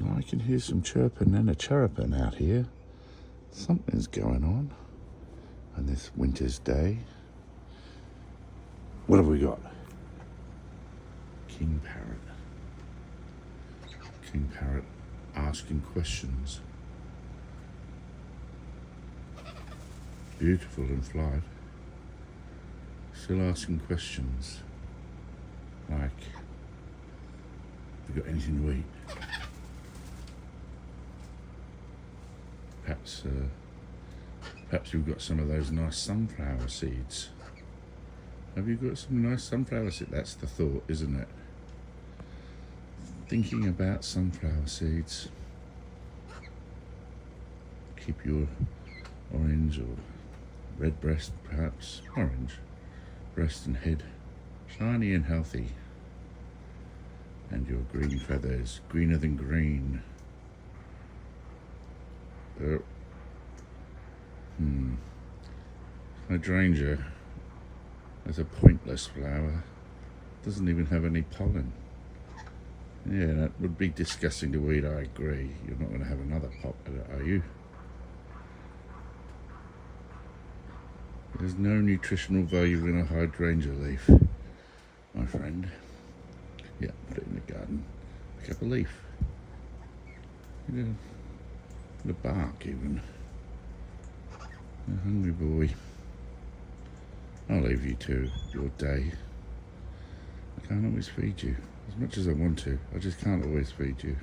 I can hear some chirping and a chirruping out here. Something's going on this winter's day. What have we got? King parrot. King parrot asking questions. Beautiful in flight. Still asking questions. Like, have you got anything to eat? Perhaps you've got some of those nice sunflower seeds. Have you got some nice sunflower seeds? That's the thought, isn't it? Thinking about sunflower seeds. Keep your orange or red breast, perhaps orange breast and head shiny and healthy. And your green feathers, greener than green. Hydrangea is a pointless flower. Doesn't even have any pollen. Yeah, that would be disgusting to eat, I agree. You're not going to have another pop at it, are you? There's no nutritional value in a hydrangea leaf, my friend. Yeah, put it in the garden. Pick up a leaf. The bark even. A hungry boy. I'll leave you to your day. I can't always feed you. As much as I want to, I just can't always feed you.